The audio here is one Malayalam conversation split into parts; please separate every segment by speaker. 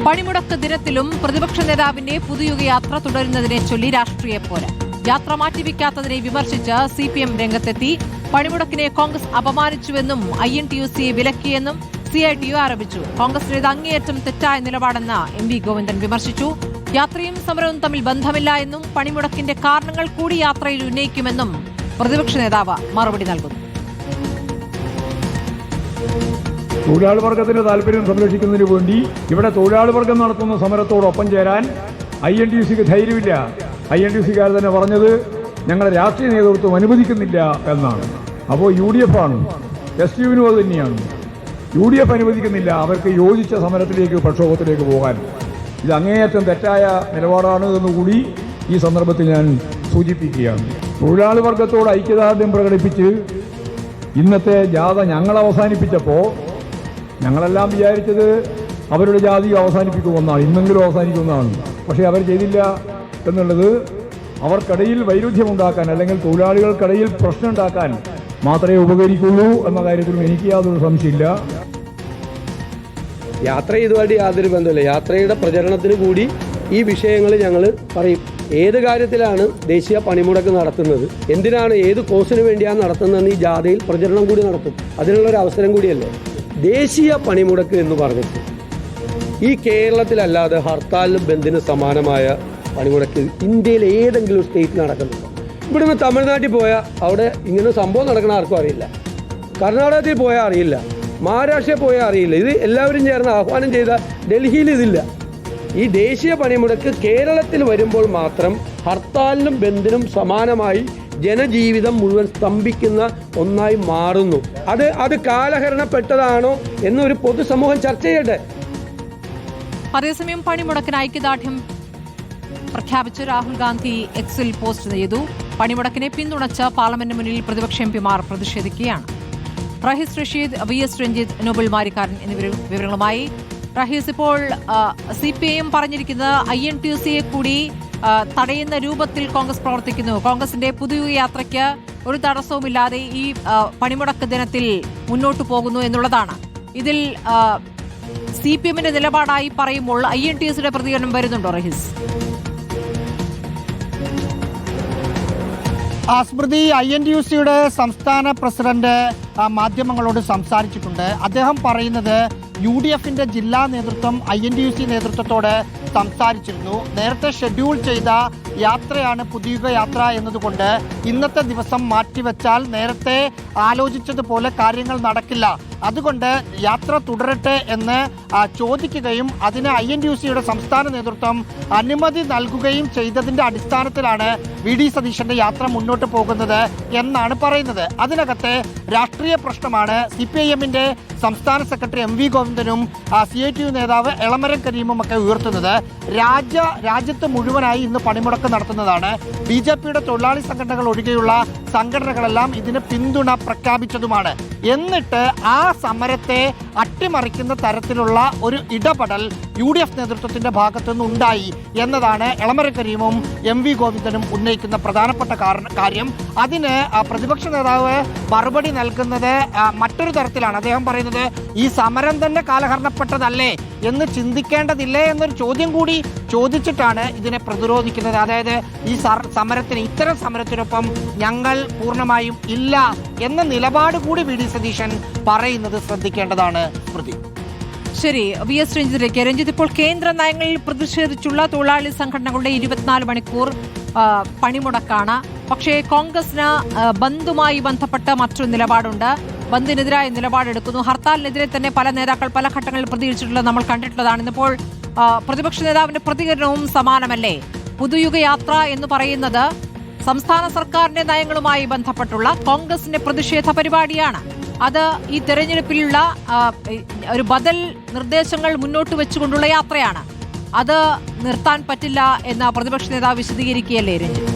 Speaker 1: പണിമുടക്ക് ദിനത്തിലും പ്രതിപക്ഷ നേതാവിന്റെ പുതുയുഗ യാത്ര തുടരുന്നതിനെ ചൊല്ലി രാഷ്ട്രീയ പോര്. യാത്ര മാറ്റിവെക്കാത്തതിനെ വിമർശിച്ച് CPM രംഗത്തെത്തി. പണിമുടക്കിനെ കോൺഗ്രസ് അപമാനിച്ചുവെന്നും INTUC വിലക്കിയെന്നും CITU ആരോപിച്ചു. കോൺഗ്രസിന്റേത് അങ്ങേയറ്റം തെറ്റായ നിലപാടെന്ന് MV ഗോവിന്ദൻ വിമർശിച്ചു. യാത്രയും സമരവും തമ്മിൽ ബന്ധമില്ല എന്നും പണിമുടക്കിന്റെ കാരണങ്ങൾ കൂടി യാത്രയിൽ ഉന്നയിക്കുമെന്നും പ്രതിപക്ഷ നേതാവ് മറുപടി നൽകുന്നു.
Speaker 2: തൊഴിലാളി വർഗത്തിന്റെ താല്പര്യം സംരക്ഷിക്കുന്നതിന് വേണ്ടി ഇവിടെ തൊഴിലാളി വർഗം നടത്തുന്ന സമരത്തോടൊപ്പം ചേരാൻ INTUCക്ക് ധൈര്യമില്ല. INTUCക്കാർ തന്നെ പറഞ്ഞത് ഞങ്ങളുടെ രാഷ്ട്രീയ നേതൃത്വം അനുവദിക്കുന്നില്ല എന്നാണ്. അപ്പോൾ UDF ആണ്, SUവിനും അത് തന്നെയാണ്. UDF അനുവദിക്കുന്നില്ല അവർക്ക് യോജിച്ച സമരത്തിലേക്ക്, പ്രക്ഷോഭത്തിലേക്ക് പോകാൻ. ഇത് അങ്ങേയറ്റം തെറ്റായ നിലപാടാണ് എന്നുകൂടി ഈ സന്ദർഭത്തിൽ ഞാൻ സൂചിപ്പിക്കുകയാണ്. തൊഴിലാളി വർഗത്തോട് ഐക്യദാർഢ്യം പ്രകടിപ്പിച്ച് ഇന്നത്തെ ജാഥ ഞങ്ങൾ അവസാനിപ്പിച്ചപ്പോൾ ഞങ്ങളെല്ലാം വിചാരിച്ചത് അവരുടെ ജാതി അവസാനിപ്പിക്കുമെന്നാണ്, ഇന്നെങ്കിലും അവസാനിക്കുമെന്നാണ്. പക്ഷേ അവർ ചെയ്തില്ല എന്നുള്ളത് അവർക്കിടയിൽ വൈരുദ്ധ്യമുണ്ടാക്കാൻ അല്ലെങ്കിൽ തൊഴിലാളികൾക്കിടയിൽ പ്രശ്നം ഉണ്ടാക്കാൻ മാത്രമേ ഉപകരിക്കുള്ളൂ എന്ന കാര്യത്തിലും എനിക്ക് യാതൊരു സംശയമില്ല.
Speaker 3: യാത്ര ഇതുമായിട്ട് യാതൊരു ബന്ധമില്ല. യാത്രയുടെ പ്രചരണത്തിന് കൂടി ഈ വിഷയങ്ങൾ ഞങ്ങൾ പറയും. ഏത് കാര്യത്തിലാണ് ദേശീയ പണിമുടക്ക് നടത്തുന്നത്, എന്തിനാണ്, ഏത് കോസിന് വേണ്ടിയാണ് നടത്തുന്നതെന്ന് ഈ ജാഥയിൽ പ്രചരണം കൂടി നടത്തും. അതിനുള്ളൊരു അവസരം കൂടിയല്ലേ. ദേശീയ പണിമുടക്ക് എന്ന് പറഞ്ഞിട്ട് ഈ കേരളത്തിലല്ലാതെ ഹർത്താലിനും ബന്ദിനും സമാനമായ പണിമുടക്ക് ഇന്ത്യയിൽ ഏതെങ്കിലും സ്റ്റേറ്റ് നടക്കുന്നുണ്ടോ? ഇവിടുന്ന് തമിഴ്നാട്ടിൽ പോയാൽ അവിടെ ഇങ്ങനെ സംഭവം നടക്കണ ആർക്കും അറിയില്ല. കർണാടകത്തിൽ പോയാൽ അറിയില്ല, മഹാരാഷ്ട്രയിൽ പോയാൽ അറിയില്ല. ഇത് എല്ലാവരും ചേർന്ന് ആഹ്വാനം ചെയ്ത ഡൽഹിയിൽ ഇതില്ല. ഈ ദേശീയ പണിമുടക്ക് കേരളത്തിൽ വരുമ്പോൾ മാത്രം ഹർത്താലിനും ബന്ദിനും സമാനമായി ജനജീവിതം മുഴുവൻ സ്തംഭിക്കുന്ന ഒന്നായി മാറുന്നു. അത് കാലഹരണപ്പെട്ടതാണോ എന്നൊരു പൊതുസമൂഹം ചർച്ച ചെയ്യട്ടെ.
Speaker 1: അതേസമയം പണിമുടക്കിന് ഐക്യദാർഢ്യം പ്രഖ്യാപിച്ച് രാഹുൽ ഗാന്ധി എക്സിൽ പോസ്റ്റ് ചെയ്തു. പണിമുടക്കിനെ പിന്തുണച്ച് പാർലമെന്റ് മുന്നിൽ പ്രതിപക്ഷ MPമാർ പ്രതിഷേധിക്കുകയാണ്. റഹീസ് റഷീദ്, VS രഞ്ജിത്ത്, നോബൽ മാരിക്കാരൻ എന്നിവർ വിവരങ്ങളുമായി. റഹീസ്, ഇപ്പോൾ CPIM പറഞ്ഞിരിക്കുന്നത് INTUCയെ കൂടി തടയുന്ന രൂപത്തിൽ കോൺഗ്രസ് പ്രവർത്തിക്കുന്നു. കോൺഗ്രസിന്റെ പുതിയ യാത്രയ്ക്ക് ഒരു തടസ്സവുമില്ലാതെ ഈ പണിമുടക്ക് ദിനത്തിൽ മുന്നോട്ടു പോകുന്നു എന്നുള്ളതാണ്. ഇതിൽ CPMന്റെ നിലപാടായി പറയുമ്പോൾ INTUCയുടെ പ്രതികരണം വരുന്നുണ്ടോ റഹീസ്?
Speaker 4: സ്മൃതി, INTUCയുടെ സംസ്ഥാന പ്രസിഡന്റ് മാധ്യമങ്ങളോട് സംസാരിച്ചിട്ടുണ്ട്. അദ്ദേഹം പറയുന്നത് UDFന്റെ ജില്ലാ നേതൃത്വം INTUC നേതൃത്വത്തോട് സംസാരിച്ചിരുന്നു. നേരത്തെ ഷെഡ്യൂൾ ചെയ്ത യാത്രയാണ് പുതിയ യാത്ര എന്നതുകൊണ്ട് ഇന്നത്തെ ദിവസം മാറ്റിവെച്ചാൽ നേരത്തെ ആലോചിച്ചതുപോലെ കാര്യങ്ങൾ നടക്കില്ല. അതുകൊണ്ട് യാത്ര തുടരട്ടെ എന്ന് ചോദിക്കുകയും അതിന് INTUCയുടെ സംസ്ഥാന നേതൃത്വം അനുമതി നൽകുകയും ചെയ്തതിൻ്റെ അടിസ്ഥാനത്തിലാണ് VD സതീശന്റെ യാത്ര മുന്നോട്ട് പോകുന്നത് എന്നാണ് പറയുന്നത്. അതിനകത്തെ രാഷ്ട്രീയ പ്രശ്നമാണ് CPIMന്റെ സംസ്ഥാന സെക്രട്ടറി MV ഗോവിന്ദനും CITU നേതാവ് എളമരം കരീമും ഒക്കെ ഉയർത്തുന്നത്. രാജ്യത്ത് മുഴുവനായി ഇന്ന് പണിമുടക്ക് നടത്തുന്നതാണ്. BJPയുടെ തൊഴിലാളി സംഘടനകൾ ഒഴികെയുള്ള സംഘടനകളെല്ലാം ഇതിന് പിന്തുണ പ്രഖ്യാപിച്ചതുമാണ്. എന്നിട്ട് ആ സമരത്തെ അട്ടിമറിക്കുന്ന തരത്തിലുള്ള ഒരു ഇടപെടൽ UDF നേതൃത്വത്തിന്റെ ഭാഗത്തുനിന്ന് ഉണ്ടായി എന്നതാണ് എളമരം കരീമും MV ഗോവിന്ദനും ഉന്നയിക്കുന്ന പ്രധാനപ്പെട്ട കാര്യം. അതിന് പ്രതിപക്ഷ നേതാവ് മറുപടി നൽകുന്നത് മറ്റൊരു തരത്തിലാണ്. അദ്ദേഹം പറയുന്നത് ഈ സമരം തന്നെ കാലഹരണപ്പെട്ടതല്ലേ എന്ന് ചിന്തിക്കേണ്ടതില്ലേ എന്നൊരു ചോദ്യം കൂടി ചോദിച്ചിട്ടാണ് ഇതിനെ പ്രതിരോധിക്കുന്നത്. അതായത് ഈ ഇത്തരം സമരത്തിനൊപ്പം ഞങ്ങൾ പൂർണ്ണമായും ഇല്ല എന്ന നിലപാട് കൂടി VD സതീശൻ പറയുന്നത് ശ്രദ്ധിക്കേണ്ടതാണ്. സ്മൃതി,
Speaker 1: ശരി. VS രഞ്ജിത്തിലേക്ക്. രഞ്ജിത്ത്, ഇപ്പോൾ കേന്ദ്ര നയങ്ങളിൽ പ്രതിഷേധിച്ചുള്ള തൊഴിലാളി സംഘടനകളുടെ 24 മണിക്കൂർ പണിമുടക്കാണ്. പക്ഷേ കോൺഗ്രസിന് ബന്ദുമായി ബന്ധപ്പെട്ട മറ്റൊരു നിലപാടുണ്ട്. ബന്ദിനെതിരായ നിലപാടെടുക്കുന്നു. ഹർത്താലിനെതിരെ തന്നെ പല നേതാക്കൾ പല ഘട്ടങ്ങളിൽ പ്രതികരിച്ചിട്ടുള്ളത് നമ്മൾ കണ്ടിട്ടുള്ളതാണ്. ഇന്നിപ്പോൾ പ്രതിപക്ഷ നേതാവിന്റെ പ്രതികരണവും സമാനമല്ലേ? പുതുയുഗ യാത്ര എന്ന് പറയുന്നത് സംസ്ഥാന സർക്കാരിന്റെ നയങ്ങളുമായി ബന്ധപ്പെട്ടുള്ള കോൺഗ്രസിന്റെ പ്രതിഷേധ പരിപാടിയാണ്. അത് ഈ തെരഞ്ഞെടുപ്പിലുള്ള ഒരു ബദൽ നിർദ്ദേശങ്ങൾ മുന്നോട്ട് വെച്ചുകൊണ്ടുള്ള യാത്രയാണ്. അത് നിർത്താൻ പറ്റില്ല എന്ന് പ്രതിപക്ഷ നേതാവ് വിശദീകരിക്കുകയല്ലേ രഞ്ജിത്ത്?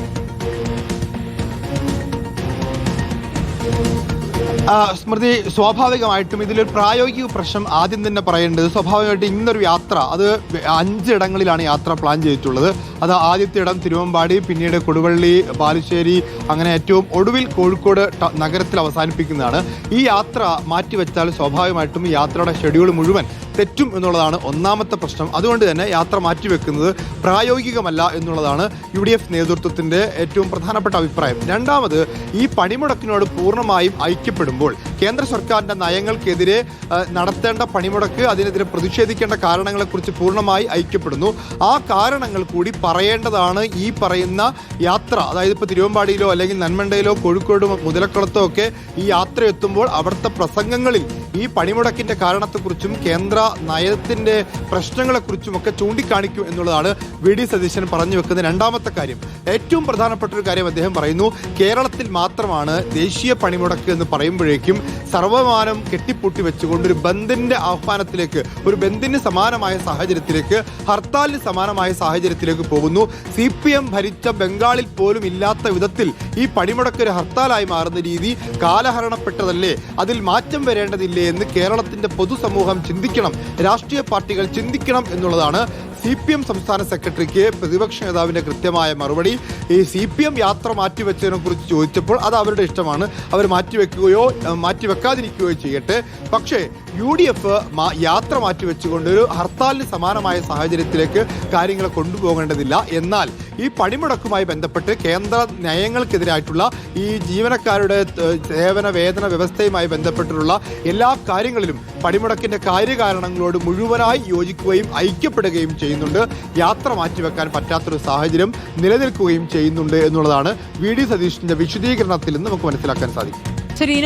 Speaker 5: സ്മൃതി, സ്വാഭാവികമായിട്ടും ഇതിലൊരു പ്രായോഗിക പ്രശ്നം ആദ്യം തന്നെ പറയേണ്ടത്, സ്വാഭാവികമായിട്ടും ഇന്നൊരു യാത്ര അത് 5 ഇടങ്ങളിലാണ് യാത്ര പ്ലാൻ ചെയ്തിട്ടുള്ളത്. അത് ആദ്യത്തെ ഇടം തിരുവമ്പാടി, പിന്നീട് കൊടുവള്ളി, ബാലുശ്ശേരി, അങ്ങനെ ഏറ്റവും ഒടുവിൽ കോഴിക്കോട് നഗരത്തിൽ അവസാനിപ്പിക്കുന്നതാണ്. ഈ യാത്ര മാറ്റിവെച്ചാൽ സ്വാഭാവികമായിട്ടും ഈ യാത്രയുടെ ഷെഡ്യൂൾ മുഴുവൻ തെറ്റും എന്നുള്ളതാണ് ഒന്നാമത്തെ പ്രശ്നം. അതുകൊണ്ട് തന്നെ യാത്ര മാറ്റിവെക്കുന്നത് പ്രായോഗികമല്ല എന്നുള്ളതാണ് UDF നേതൃത്വത്തിൻ്റെ ഏറ്റവും പ്രധാനപ്പെട്ട അഭിപ്രായം. രണ്ടാമത്, ഈ പണിമുടക്കിനോട് പൂർണ്ണമായും ഐക്യപ്പെടുമ്പോൾ കേന്ദ്ര സർക്കാരിൻ്റെ നയങ്ങൾക്കെതിരെ നടത്തേണ്ട പണിമുടക്ക്, അതിനെതിരെ പ്രതിഷേധിക്കേണ്ട കാരണങ്ങളെക്കുറിച്ച് പൂർണ്ണമായി ഐക്യപ്പെടുന്നു. ആ കാരണങ്ങൾ കൂടി പറയേണ്ടതാണ് ഈ പറയുന്ന യാത്ര. അതായത് ഇപ്പോൾ തിരുവമ്പാടിയിലോ അല്ലെങ്കിൽ നന്മണ്ടയിലോ കോഴിക്കോട് മുതലക്കുളത്തോ ഒക്കെ ഈ യാത്ര എത്തുമ്പോൾ അവിടുത്തെ പ്രസംഗങ്ങളിൽ ഈ പണിമുടക്കിൻ്റെ കാരണത്തെക്കുറിച്ചും കേന്ദ്ര നയത്തിൻ്റെ പ്രശ്നങ്ങളെക്കുറിച്ചുമൊക്കെ ചൂണ്ടിക്കാണിക്കും എന്നുള്ളതാണ് VD സതീശൻ പറഞ്ഞു വെക്കുന്ന രണ്ടാമത്തെ കാര്യം. ഏറ്റവും പ്രധാനപ്പെട്ട ഒരു കാര്യം അദ്ദേഹം പറയുന്നു, കേരളത്തിൽ മാത്രമാണ് ദേശീയ പണിമുടക്ക് എന്ന് പറയുമ്പോഴേക്കും സർവമാനം കെട്ടിപ്പൂട്ടി വെച്ചുകൊണ്ട് ഒരു ബന്ദിൻ്റെ ആഹ്വാനത്തിലേക്ക്, ഒരു ബന്ദിന് സമാനമായ സാഹചര്യത്തിലേക്ക്, ഹർത്താലിന് സമാനമായ സാഹചര്യത്തിലേക്ക് പോകുന്നു. CPM ഭരിച്ച ബംഗാളിൽ പോലും ഇല്ലാത്ത വിധത്തിൽ ഈ പണിമുടക്ക് ഒരു ഹർത്താലായി മാറുന്ന രീതി കാലഹരണപ്പെട്ടതല്ലേ, അതിൽ മാറ്റം വരേണ്ടതില്ലേ എന്ന് കേരളത്തിൻ്റെ പൊതുസമൂഹം ചിന്തിക്കണം, രാഷ്ട്രീയ പാർട്ടികൾ ചിന്തിക്കണം എന്നുള്ളതാണ് CPM സംസ്ഥാന സെക്രട്ടറിക്ക് പ്രതിപക്ഷ നേതാവിൻ്റെ കൃത്യമായ മറുപടി. ഈ CPM യാത്ര മാറ്റിവെച്ചതിനെ കുറിച്ച് ചോദിച്ചപ്പോൾ അത് അവരുടെ ഇഷ്ടമാണ്, അവർ മാറ്റിവെക്കുകയോ മാറ്റിവെക്കാതിരിക്കുകയോ ചെയ്യട്ടെ. പക്ഷേ UDF യാത്ര മാറ്റിവെച്ചുകൊണ്ട് ഒരു ഹർത്താലിന് സമാനമായ സാഹചര്യത്തിലേക്ക് കാര്യങ്ങളെ കൊണ്ടുപോകേണ്ടതില്ല. എന്നാൽ ഈ പണിമുടക്കുമായി ബന്ധപ്പെട്ട് കേന്ദ്ര നയങ്ങൾക്കെതിരായിട്ടുള്ള ഈ ജീവനക്കാരുടെ സേവന വേതന വ്യവസ്ഥയുമായി ബന്ധപ്പെട്ടിട്ടുള്ള എല്ലാ കാര്യങ്ങളിലും പണിമുടക്കിൻ്റെ കാര്യകാരണങ്ങളോട് മുഴുവനായി യോജിക്കുകയും ഐക്യപ്പെടുകയും ചെയ്യുന്നുണ്ട്. യാത്ര മാറ്റിവെക്കാൻ പറ്റാത്തൊരു സാഹചര്യം നിലനിൽക്കുകയും ചെയ്യുന്നുണ്ട് എന്നുള്ളതാണ് VD സതീഷിൻ്റെ വിശദീകരണത്തിൽ നിന്ന് നമുക്ക് മനസ്സിലാക്കാൻ സാധിക്കും.
Speaker 1: ശരി.